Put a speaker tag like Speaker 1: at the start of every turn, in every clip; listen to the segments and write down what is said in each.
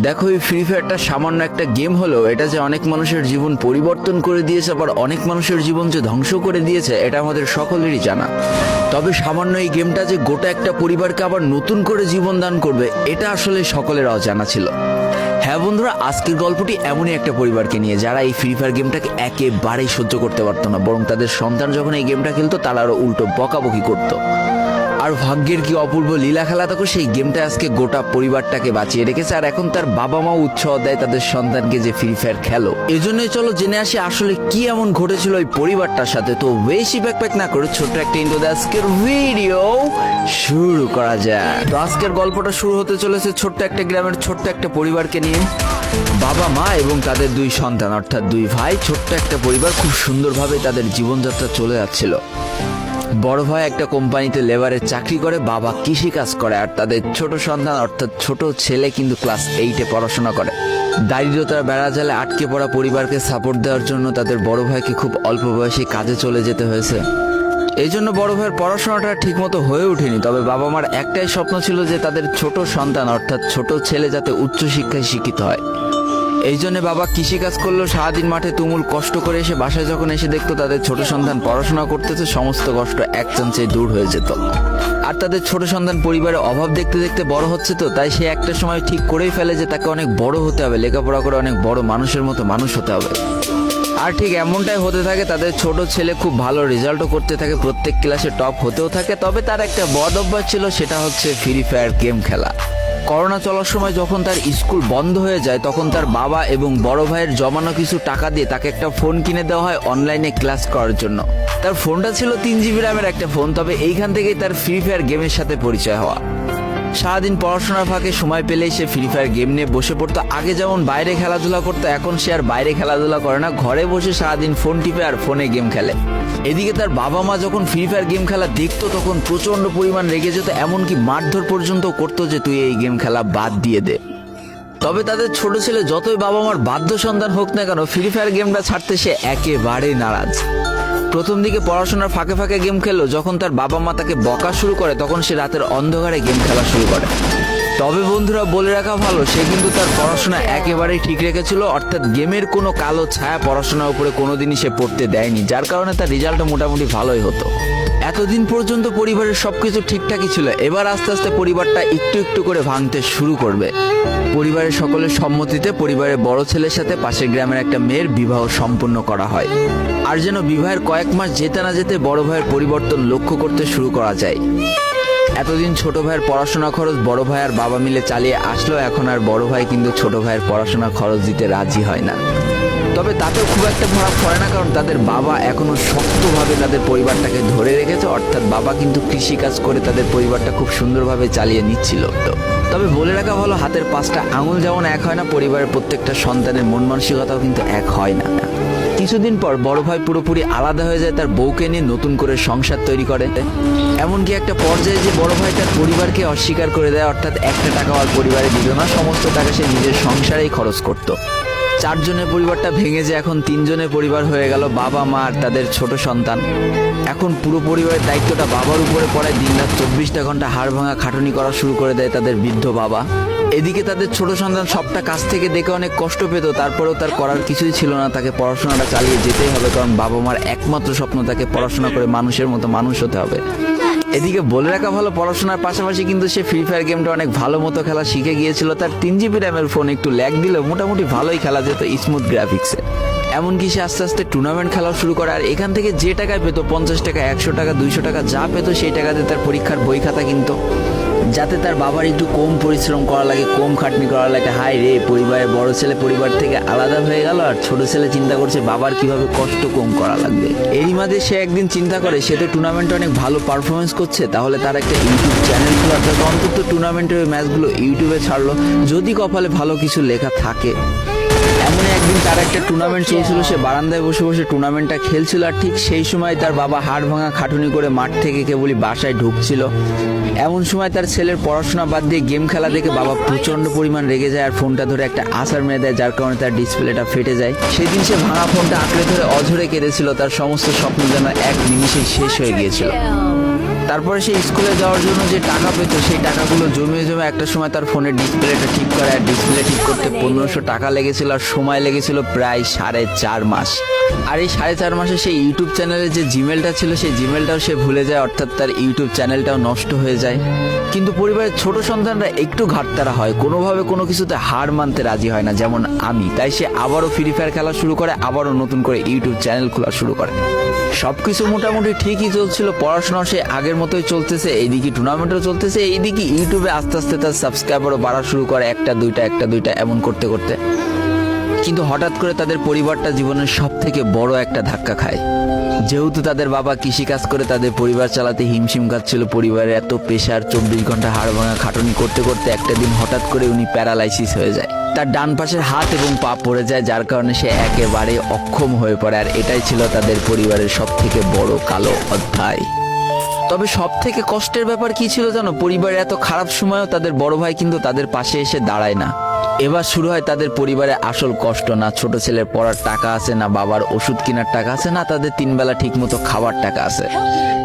Speaker 1: দেখো, এই ফ্রি ফায়ারটা সামান্য একটা গেম হলেও এটা যে অনেক মানুষের জীবন পরিবর্তন করে দিয়েছে, আবার অনেক মানুষের জীবন যে ধ্বংস করে দিয়েছে, এটা আমাদের সকলেরই জানা। তবে সামান্য এই গেমটা যে গোটা একটা পরিবারকে আবার নতুন করে জীবন দান করবে, এটা আসলে সকলের অজানা ছিল। হ্যাঁ বন্ধুরা, আজকের গল্পটি এমনই একটা পরিবারকে নিয়ে যারা এই ফ্রি ফায়ার গেমটাকে একেবারেই সহ্য করতে পারতো না, বরং তাদের সন্তান যখন এই গেমটা খেলতো তারা আরো উল্টো বকাবকি করতো। আর ভাগ্যের কি অপূর্ব লীলা খেলা, তখন সেই গেমটা আজকে গোটা পরিবারটাকে বাঁচিয়ে রেখেছে। আর এখন তার বাবা মাও উৎসাহ দেয় তাদের সন্তানকে যে ফ্রি ফায়ার খেলো। এজন্যই চলো জেনে আসি আসলে কি এমন ঘটেছিল ওই পরিবারটার সাথে। তো বেশি ব্যাকপ্যাক না করে ছোট্ট একটা ইন্ট্রো দিয়ে আজকের ভিডিও শুরু করা যায়। তো আজকের গল্পটা শুরু হতে চলেছে ছোট্ট একটা গ্রামের ছোট্ট একটা পরিবারকে নিয়ে। বাবা মা এবং তাদের দুই সন্তান অর্থাৎ দুই ভাই, ছোট্ট একটা পরিবার, খুব সুন্দরভাবে তাদের জীবনযাত্রা চলে যাচ্ছিল। বড় ভাই একটা কোম্পানিতে লেবারের চাকরি করে, বাবা কৃষি কাজ করে, আর তাদের ছোট সন্তান অর্থাৎ ছোট ছেলে কিন্তু ক্লাস 8-এ পড়াশোনা করে। দারিদ্রতার বেড়াজালে আটকে পড়া পরিবারকে সাপোর্ট দেওয়ার জন্য তাদের বড় ভাইকে খুব অল্প বয়সে কাজে চলে যেতে হয়েছে। এই জন্য বড় ভাইয়ের পড়াশোনাটা ঠিকমতো হয়ে ওঠেনি। তবে বাবা মার একটাই স্বপ্ন ছিল যে তাদের ছোট সন্তান অর্থাৎ ছোট ছেলে যাতে উচ্চশিক্ষায় শিক্ষিত হয়। এই জন্য বাবা কৃষিকাজ করলেও সারাদিন মাঠে তুমুল কষ্ট করে এসে বাসায় যখন এসে দেখতো তাদের ছোট সন্তান পড়াশোনা করতেছে, সমস্ত কষ্ট এক চান্সে দূর হয়ে যেত। আর তাদের ছোট সন্তান পরিবারের অভাব দেখতে দেখতে বড় হচ্ছে, তো তাই সে একটা সময় ঠিক করেই ফেলে যে তাকে অনেক বড় হতে হবে, লেখাপড়া করে অনেক বড় মানুষের মতো মানুষ হতে হবে। আর ঠিক এমনটাই হতে থাকে। তাদের ছোট ছেলে খুব ভালো রেজাল্টও করতে থাকে, প্রত্যেক ক্লাসে টপ হতেও থাকে। তবে তার একটা বদ অভ্যাস ছিল, সেটা হচ্ছে ফ্রি ফায়ার গেম খেলা। করোনা চলার সময় যখন তার স্কুল বন্ধ হয়ে যায়, তখন তার বাবা এবং বড় ভাইয়ের জমানো কিছু টাকা দিয়ে তাকে একটা ফোন কিনে দেওয়া হয় অনলাইনে ক্লাস করার জন্য। তার ফোনটা ছিল 3 GB র্যামের একটা ফোন। তবে এইখান থেকেই তার ফ্রি ফায়ার গেমের সাথে পরিচয় হওয়া। সারাদিন পড়াশোনার ফাঁকে সময় পেলেই সে ফ্রি ফায়ার গেম নিয়ে বসে পড়তো। আগে যেমন বাইরে খেলাধুলা করতো, এখন সে আর বাইরে খেলাধুলা করে না, ঘরে বসে সারাদিন ফোন টিপে আর ফোনে গেম খেলে। এদিকে তার বাবা মা যখন ফ্রি ফায়ার গেম খেলা দেখতো তখন প্রচন্ড পরিমাণ রেগে যেত, এমনকি মারধর পর্যন্ত করতো যে তুই এই গেম খেলা বাদ দিয়ে দে। তবে তাদের ছোট ছেলে যতই বাবা মার বাধ্য সন্তান হোক না কেন, ফ্রি ফায়ার গেমটা ছাড়তে সে একেবারেই নারাজ। প্রথম দিকে পড়াশোনার ফাঁকে ফাঁকে গেম খেললো, যখন তার বাবা মা তাকে বকা শুরু করে তখন সে রাতের অন্ধকারে গেম খেলা শুরু করে। তবে বন্ধুরা, বলে রাখা ভালো, সে কিন্তু তার পড়াশোনা একেবারেই ঠিক রেখেছিল, অর্থাৎ গেমের কোনো কালো ছায়া পড়াশোনার উপরে কোনোদিনই সে পড়তে দেয়নি, যার কারণে তার রেজাল্টটা মোটামুটি ভালোই হতো। এতদিন পর্যন্ত পরিবারের সবকিছু ঠিকঠাকই ছিল, এবার আস্তে আস্তে পরিবারটা একটু একটু করে ভাঙতে শুরু করবে। পরিবারের সকলের সম্মতিতে পরিবারের বড় ছেলের সাথে পাশের গ্রামের একটা মেয়ের বিবাহ সম্পন্ন করা হয়। আর যেন বিবাহের কয়েক মাস যেতে না যেতে বড় ভাইয়ের পরিবর্তন লক্ষ্য করতে শুরু করা যায়। এতদিন ছোট ভাইয়ের পড়াশোনা খরচ বড় ভাই আর বাবা মিলে চালিয়ে আসলো, এখন আর বড় ভাই কিন্তু ছোট ভাইয়ের পড়াশোনা খরচ দিতে রাজি হয় না। তবে তাতেও খুব একটা খারাপ হয় না, কারণ তাদের বাবা এখনো শক্তভাবে তাদের পরিবারটাকে ধরে রেখেছে, অর্থাৎ বাবা কিন্তু কৃষি কাজ করে তাদের পরিবারটা খুব সুন্দরভাবে চালিয়ে নিচ্ছিল। তবে বলে রাখা ভালো, হাতের 5টা আঙুল যেমন এক হয় না, পরিবারের প্রত্যেকটা সন্তানের মন মানসিকতাও কিন্তু এক হয় না। কিছুদিন পর বড় ভাই পুরোপুরি আলাদা হয়ে যায়, তার বউকে নিয়ে নতুন করে সংসার তৈরি করে। এমনকি একটা পর্যায়ে যে বড় ভাই তার পরিবারকে অস্বীকার করে দেয়, অর্থাৎ একটা টাকাও আর পরিবারে দিল না, সমস্ত টাকা সে নিজের সংসারেই খরচ করত। 4 জনের পরিবারটা ভেঙে যে এখন 3 জনের পরিবার হয়ে গেল, বাবা মা আর তাদের ছোট সন্তান। এখন পুরো পরিবারের দায়িত্বটা বাবার উপরে পড়ায়, দিনরাত 24টা ঘন্টা হাড় ভাঙা খাটুনি করা শুরু করে দেয় তাদের বৃদ্ধ বাবা। এদিকে তাদের ছোট সন্তান সবটা কাছ থেকে দেখে অনেক কষ্ট পেত, তারপরেও তার করার কিছুই ছিল না, তাকে পড়াশোনাটা চালিয়ে যেতেই হবে, কারণ বাবা মার একমাত্র স্বপ্ন তাকে পড়াশোনা করে মানুষের মতো মানুষ হতে হবে। এদিকে বলে রাখা ভালো, পড়াশোনার পাশাপাশি কিন্তু সে ফ্রি ফায়ার গেমটা অনেক ভালো মতো খেলা শিখে গিয়েছিল। তার 3 GB র্যামের ফোন একটু ল্যাগ দিলেও মোটামুটি ভালোই খেলা যেত স্মুথ গ্রাফিক্সে। এমনকি সে আস্তে আস্তে টুর্নামেন্ট খেলা শুরু করে, আর এখান থেকে যে টাকায় পেতো 50 টাকা 100 টাকা 200 টাকা যা পেতো সেই টাকাতে তার পরীক্ষার বই খাতা কিনতো, যাতে তার বাবার একটু কম পরিশ্রম করা লাগে, কম খাটনি করা লাগে। হাই রে, পরিবারের বড় ছেলে পরিবার থেকে আলাদা হয়ে গেল, আর ছোট ছেলে চিন্তা করছে বাবার কিভাবে কষ্ট কম করা লাগবে। এরই মাঝে সে একদিন চিন্তা করে সে তো টুর্নামেন্টে অনেক ভালো পারফরমেন্স করছে, তাহলে তার একটা ইউটিউব চ্যানেল খোলা, অন্তত টুর্নামেন্টের ম্যাচগুলো ইউটিউবে ছাড়লো, যদি কপালে ভালো কিছু লেখা থাকে। এমন একদিন তার একটা টুর্নামেন্ট চলছিল, সে বারান্দায় বসে বসে টুর্নামেন্টটা খেলছিল, আর ঠিক সেই সময় তার বাবা হাড় ভাঙা খাটুনি করে মাঠ থেকে কেবলই বাসায় ঢুকছিল। এমন সময় তার ছেলের পড়াশোনা বাদ দিয়ে গেম খেলা দেখে বাবা প্রচন্ড পরিমাণ রেগে যায়, আর ফোনটা ধরে একটা আছাড় মেরে দেয়, যার কারণে তার ডিসপ্লেটা ফেটে যায়। সেদিন সে ভাঙা ফোনটা আঁকড়ে ধরে অঝরে কেঁদেছিল, তার সমস্ত স্বপ্ন যেন এক নিমিষেই শেষ হয়ে গিয়েছিল। তারপরে সে স্কুলে যাওয়ার জন্য যে টাকা পেত সেই টাকাগুলো জমিয়ে জমে একটা সময় তার ফোনের ডিসপ্লেটা ঠিক করে, আর ডিসপ্লে ঠিক করতে 1500 টাকা লেগেছিল, আর সময় লেগেছিল প্রায় 4.5 মাস। আর এই 4.5 মাসে সেই ইউটিউব চ্যানেলের যে জিমেলটা ছিল সেই জিমেলটাও সে ভুলে যায়, অর্থাৎ তার ইউটিউব চ্যানেলটাও নষ্ট হয়ে যায়। কিন্তু পরিবারের ছোট সন্তানরা একটু ঘাটতারা হয়, কোনোভাবে কোনো কিছুতে হার মানতে রাজি হয় না, যেমন আমি। তাই সে আবারও ফ্রি ফায়ার খেলা শুরু করে, আবারও নতুন করে ইউটিউব চ্যানেল খোলা শুরু করে। সবকিছু মোটামুটি ঠিকই চলছিল, পড়াশোনা সে আগের মতোই চলতেছে, এইদিকে টুর্নামেন্টও চলতেছে, এইদিকে ইউটিউবে আস্তে আস্তে তার সাবস্ক্রাইবারও বাড়া শুরু করে, একটা দুইটা এমন করতে করতে। কিন্তু হঠাৎ করে তাদের পরিবারটা জীবনের সব থেকে বড় একটা ধাক্কা খায়। যেহেতু তাদের বাবা কৃষিকাজ করে তাদের পরিবার চালাতে হিমশিম খাচ্ছিল, পরিবারের এত প্রেশার, 24 ঘন্টা হাড় ভাঙা খাটুনি করতে করতে একটা দিন হঠাৎ করে উনি প্যারালাইসিস হয়ে যায়। তার ডান পাশের হাত এবং পা পড়ে যায়, যার কারণে সে একেবারে অক্ষম হয়ে পড়ে। আর এটাই ছিল তাদের পরিবারের সব থেকে বড় কালো অধ্যায়। তবে সব থেকে কষ্টের ব্যাপার কি ছিল জানো? পরিবারের এত খারাপ সময়ও তাদের বড় ভাই কিন্তু তাদের পাশে এসে দাঁড়ায় না। এবার শুরু হয় তাদের পরিবারে আসল কষ্ট। না ছোট ছেলের পড়ার টাকা আছে, না বাবার ওষুধ কেনার টাকা আছে, না তাদের 3 বেলা ঠিক মতো খাবার টাকা আছে।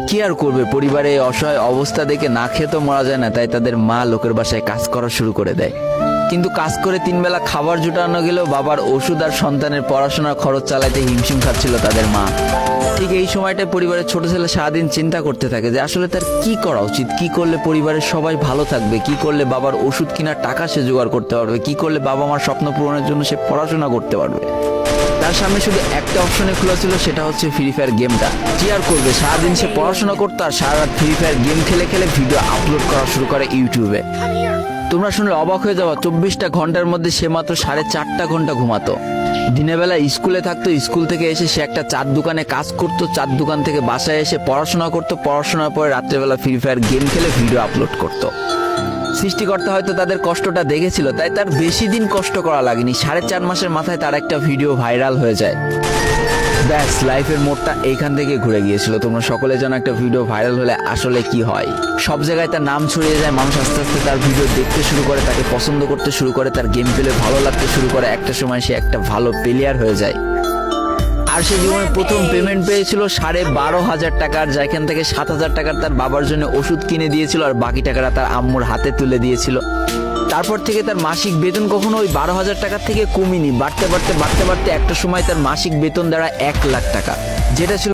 Speaker 1: কি আর করবে, পরিবারে এই অসহায় অবস্থা দেখে না খেয়ে তো মরা যায় না, তাই তাদের মা লোকের বাসায় কাজ করা শুরু করে দেয়। কিন্তু কাজ করে 3 বেলা খাবার জোটানো গেলেও বাবার ওষুধ আর সন্তানের পড়াশোনার খরচ চালাতে হিমশিম খাচ্ছিল তাদের মা। ঠিক এই সময়টায় পরিবারের ছোট ছেলে সারাদিন চিন্তা করতে থাকে যে আসলে তার কি করা উচিত, কি করলে পরিবারের সবাই ভালো থাকবে, কি করলে বাবার ওষুধ কেনার টাকা সে জোগাড় করতে পারবে, কি করলে বাবা মার স্বপ্ন পূরণের জন্য সে পড়াশোনা করতে পারবে। তার সামনে শুধু একটা অপশনে খোলা ছিল, সেটা হচ্ছে ফ্রি ফায়ার গেমটা। কি আর করবে, সারাদিন সে পড়াশোনা করতো আর সারা রাত ফ্রি ফায়ার গেম খেলে খেলে ভিডিও আপলোড করা শুরু করে ইউটিউবে। তোমরা শুনলে অবাক হয়ে যাওয়া, 24টা ঘন্টার মধ্যে সে মাত্র 4.5 ঘন্টা ঘুমাতো। দিনের বেলা স্কুলে থাকতো, স্কুল থেকে এসে সে একটা চার দোকানে কাজ করতো, চার দোকান থেকে বাসায় এসে পড়াশোনা করতো, পড়াশোনার পরে রাত্রেবেলা ফ্রি ফায়ার গেম খেলে ভিডিও আপলোড করতো। সৃষ্টিকর্তা হয়তো তাদের কষ্টটা দেখেছিল, তাই তার বেশি দিন কষ্ট করা লাগেনি। 4.5 মাসের মাথায় তার একটা ভিডিও ভাইরাল হয়ে যায়। ব্যাস, লাইফের মোড়টা এইখান থেকে ঘুরে গিয়েছিল। তোমরা সকলে জানো একটা ভিডিও ভাইরাল হলে আসলে কি হয়। সব জায়গায় তার নাম ছড়িয়ে যায়, মানুষ আস্তে আস্তে তার ভিডিও দেখতে শুরু করে, তাকে পছন্দ করতে শুরু করে, তার গেম প্লে ভালো লাগতে শুরু করে। একটা সময় সে একটা ভালো প্লেয়ার হয়ে যায়। আর সে জীবনে প্রথম পেমেন্ট পেয়েছিল 12,500 টাকার, যেখান থেকে 7,000 টাকার তার বাবার জন্য ওষুধ কিনে দিয়েছিল, আর বাকি টাকাটা তার আম্মুর হাতে তুলে দিয়েছিল। তারপর থেকে তার মাসিক বেতন কখনো ওই 12,000 টাকার থেকে কমেনি, বাড়তে বাড়তে একটা সময় তার মাসিক বেতন দাঁড়ায় 1 লাখ টাকা, যেটা ছিল